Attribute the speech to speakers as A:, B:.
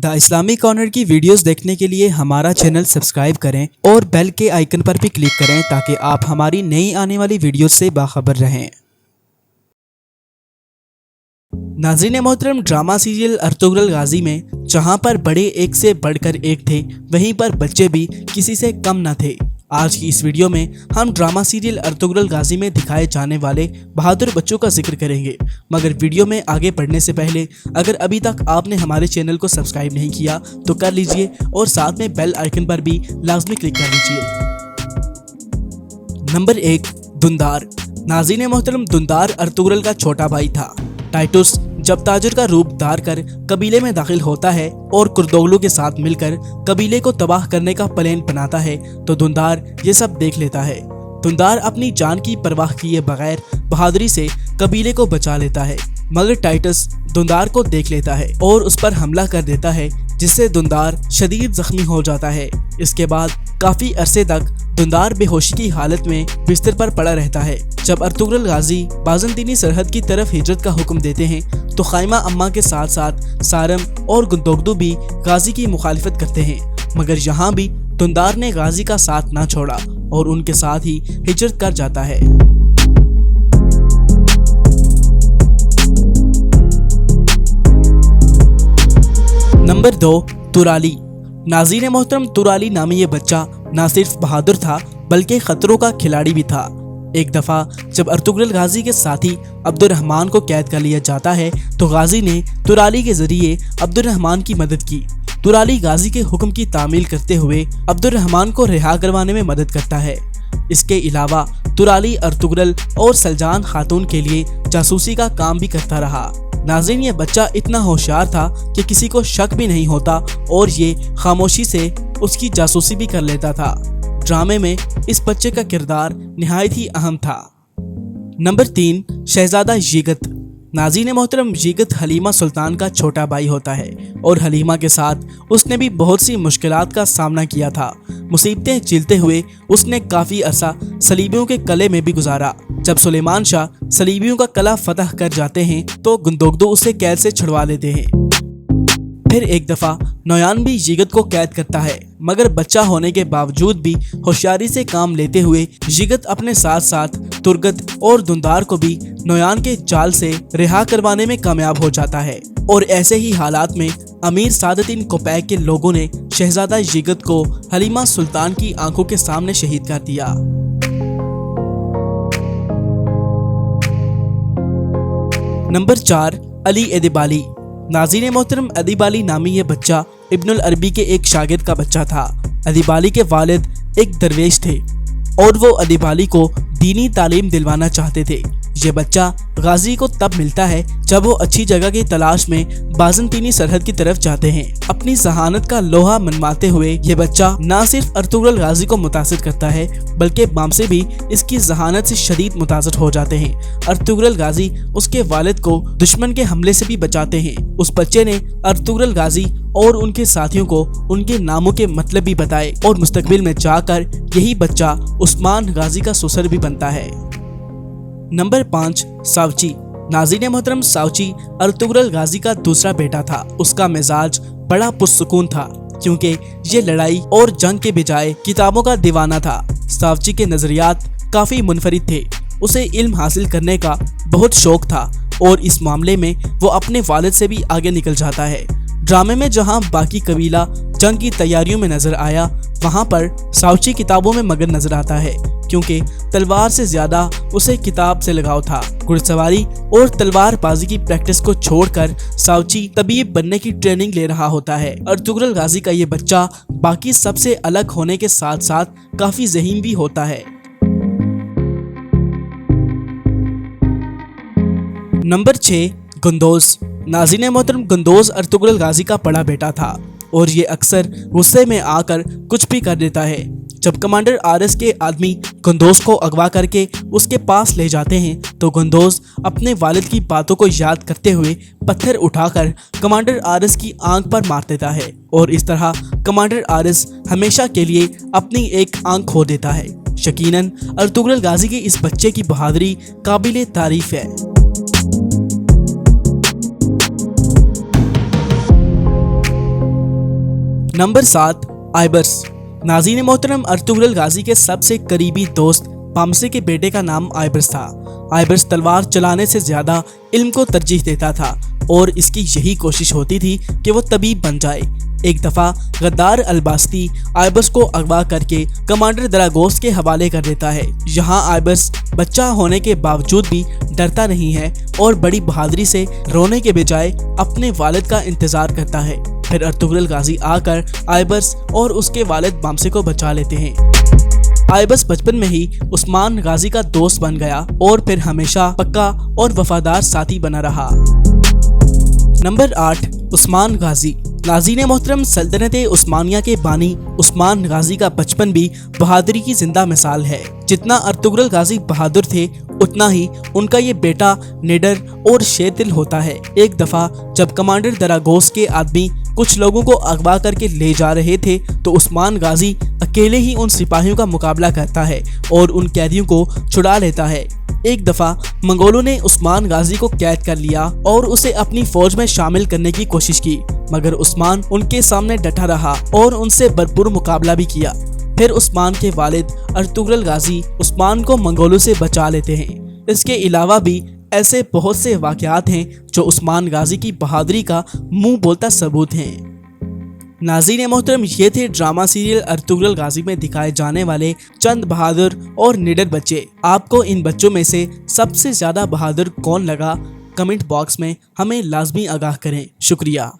A: The Islami corner की videos देखने के लिए हमारा चैनल सब्सक्राइब करें और बेल के आइकन पर भी क्लिक करें ताकि आप हमारी नई आने वाली वीडियोस से बाखबर रहें। नाज़रीन मोहतरम, ड्रामा सीरियल अर्तुगरुल गाजी में जहां पर बड़े एक से बढ़कर एक थे, वहीं पर बच्चे भी किसी से कम न थे। आज की इस वीडियो में हम ड्रामा सीरियल अर्तुगरुल गाजी में दिखाए जाने वाले बहादुर बच्चों का जिक्र करेंगे। मगर वीडियो में आगे बढ़ने से पहले अगर अभी तक आपने हमारे चैनल को सब्सक्राइब नहीं किया तो कर लीजिए और साथ में बेल आइकन पर भी लाजमी क्लिक कर लीजिए। नंबर 1, दुंदार। नाज़रीन मोहतरम, दुंदार अर्तुगरुल का छोटा भाई था। टाइटुस जब ताजिर का रूप धार कर कबीले में दाखिल होता है और कुर्दोगलू के साथ मिलकर कबीले को तबाह करने का प्लान बनाता है तो दुंदार ये सब देख लेता है। दुंदार अपनी जान की परवाह किए बगैर बहादुरी से कबीले को बचा लेता है, मगर टाइटस दुंदार को देख लेता है और उस पर हमला कर देता है, जिससे दुंदार शदीद जख्मी हो जाता है। इसके बाद काफी अरसे तक दुंदार बेहोशी की हालत में बिस्तर पर पड़ा रहता है। जब अर्तुगरुल गाजी बाज़ंतीनी सरहद की तरफ हिजरत का हुक्म देते हैं तो खाइमा अम्मा के साथ साथ सारम और गुंदोगदू भी गाजी की मुखालिफत करते हैं, मगर यहाँ भी दुंदार ने गाजी का साथ ना छोड़ा और उनके साथ ही हिजरत कर जाता है। नंबर 2, तुराली। नाज़रीन मोहतरम, तुराली नामी ये बच्चा न सिर्फ बहादुर था बल्कि खतरों का खिलाड़ी भी था। एक दफ़ा जब अर्तुगरुल गाजी के साथी अब्दुर्रहमान को कैद कर लिया जाता है तो गाजी ने तुराली के जरिए अब्दुर्रहमान की मदद की। तुराली गाजी के हुक्म की तामील करते हुए अब्दुर्रहमान को रिहा करवाने में मदद करता है। इसके अलावा तुराली अर्तुगरुल और सलजान खातून के लिए जासूसी का काम भी करता रहा। नाज़रीन, ये बच्चा इतना होशियार था कि किसी को शक भी नहीं होता और ये खामोशी से उसकी जासूसी भी कर लेता था। ड्रामे में इस बच्चे का किरदार निहायत ही अहम था। नंबर 3, शहजादा जीगत। नाज़रीन मोहतरम, जीगत हलीमा सुल्तान का छोटा भाई होता है और हलीमा के साथ उसने भी बहुत सी मुश्किलात का सामना किया था। मुसीबतें झेलते हुए उसने काफ़ी अरसा सलीबियों के कले में भी गुजारा। जब सुलेमान शाह सलीबियों का कला फतह कर जाते हैं तो गुंदोगदू उसे कैद से छुड़वा लेते हैं। फिर एक दफ़ा नोयान भी जीगत को कैद करता है, मगर बच्चा होने के बावजूद भी होशियारी से काम लेते हुए जीगत अपने साथ साथ तुर्गत और दुंदार को भी नोयान के जाल से रिहा करवाने में कामयाब हो जाता है। और ऐसे ही हालात में अमीर सादतीन कोपैक के लोगों ने शहजादा जीगत को हलीमा सुल्तान की आंखों के सामने शहीद कर दिया। नंबर 4, अली एदिबाली। नाज़रीन मोहतरम, एदिबाली नामी ये बच्चा इब्नुल अरबी के एक शागिर्द का बच्चा था। एदिबाली के वालिद एक दरवेश थे और वो एदिबाली को दीनी तालीम दिलवाना चाहते थे। ये बच्चा गाजी को तब मिलता है जब वो अच्छी जगह की तलाश में बाज़ंतीनी सरहद की तरफ जाते हैं। अपनी जहानत का लोहा मनवाते हुए ये बच्चा न सिर्फ अर्तुगरुल गाजी को मुतासिर करता है बल्कि बामसे भी इसकी जहानत से शदीद मुतासिर हो जाते हैं। अर्तुगरुल गाजी उसके वालिद को दुश्मन के हमले से भी बचाते हैं। उस बच्चे ने अर्तुगरुल गाजी और उनके साथियों को उनके नामों के मतलब भी बताए और मुस्तकबिल में जाकर यही बच्चा उस्मान गाजी का सुसर भी बनता है। नंबर 5, सावची। नाज़रीन मोहतरम, सावची अर्तुगरुल गाजी का दूसरा बेटा था। उसका मिजाज बड़ा पुरसुकून था क्योंकि ये लड़ाई और जंग के बजाय किताबों का दीवाना था। सावची के नजरियात काफ़ी मुनफरिद थे। उसे इल्म हासिल करने का बहुत शौक था और इस मामले में वो अपने वालिद से भी आगे निकल जाता है। ड्रामे में जहां बाकी कबीला जंग की तैयारियों में नजर आया, वहां पर सावची किताबों में मगन नजर आता है क्योंकि तलवार से ज्यादा उसे किताब से लगाव था। घुड़सवारी और तलवार बाजी की प्रैक्टिस को छोड़कर सावची तबीब बनने की ट्रेनिंग ले रहा होता है। अर्तुगरुल गाजी का ये बच्चा बाकी सबसे अलग होने के साथ साथ काफी ज़हीन भी होता है। नंबर 6, गुंदोज। नाज़रीन मोहतरम, गुंदोज अर्तुगरुल गाजी का बड़ा बेटा था और ये अक्सर गुस्से में आकर कुछ भी कर देता है। जब कमांडर आरएस के आदमी गुंदोज को अगवा करके उसके पास ले जाते हैं तो गुंदोज अपने वालिद की बातों को याद करते हुए पत्थर उठाकर कमांडर आरएस की आंख पर मार देता है और इस तरह कमांडर आरएस हमेशा के लिए अपनी एक आंख खो देता है। यकीनन अर्तुगरुल गाजी के इस बच्चे की बहादुरी काबिले तारीफ है। नंबर 7, आइबर्स। नाज़रीन मोहतरम, अर्तुगरुल गाजी के सबसे करीबी दोस्त पामसे के बेटे का नाम आइबर्स था। आइबर्स तलवार चलाने से ज्यादा इल्म को तरजीह देता था और इसकी यही कोशिश होती थी कि वो तबीब बन जाए। एक दफ़ा गद्दार अल्बास्ती आइबर्स को अगवा करके कमांडर दरागोस के हवाले कर देता है। यहाँ आइबर्स बच्चा होने के बावजूद भी डरता नहीं है और बड़ी बहादुरी से रोने के बजाय अपने वालिद का इंतज़ार करता है। फिर अर्तुगरुल गाजी आकर आइबर्स और उसके वालिद पामसे को बचा लेते हैं। आइबर्स बचपन में ही उस्मान गाजी का दोस्त बन गया और फिर हमेशा पक्का और वफादार साथी बना रहा। नंबर 8, उस्मान गाजी। नाज़रीन मोहतरम, सल्तनत उस्मानिया के बानी उस्मान गाजी का बचपन भी बहादुरी की जिंदा मिसाल है। जितना अर्तुगरुल गाजी बहादुर थे उतना ही उनका ये बेटा निडर और शेर दिल होता है। एक दफ़ा जब कमांडर दरागोस के आदमी कुछ लोगों को अगवा करके ले जा रहे थे तो उस्मान गाजी अकेले ही उन सिपाहियों का मुकाबला करता है और उन कैदियों को छुड़ा लेता है। एक दफ़ा मंगोलों ने उस्मान गाजी को कैद कर लिया और उसे अपनी फौज में शामिल करने की कोशिश की, मगर उस्मान उनके सामने डटा रहा और उनसे भरपूर मुकाबला भी किया। फिर उस्मान के वालिद अर्तुगरुल गाजी उस्मान को मंगोलों से बचा लेते हैं। इसके अलावा भी ऐसे बहुत से वाक़यात हैं जो उस्मान गाजी की बहादुरी का मुंह बोलता सबूत हैं। नाज़रीन मोहतरम, ये थे ड्रामा सीरियल अर्तुगरुल गाजी में दिखाए जाने वाले चंद बहादुर और निडर बच्चे। आपको इन बच्चों में से सबसे ज़्यादा बहादुर कौन लगा? कमेंट बॉक्स में हमें लाजमी आगाह करें। शुक्रिया।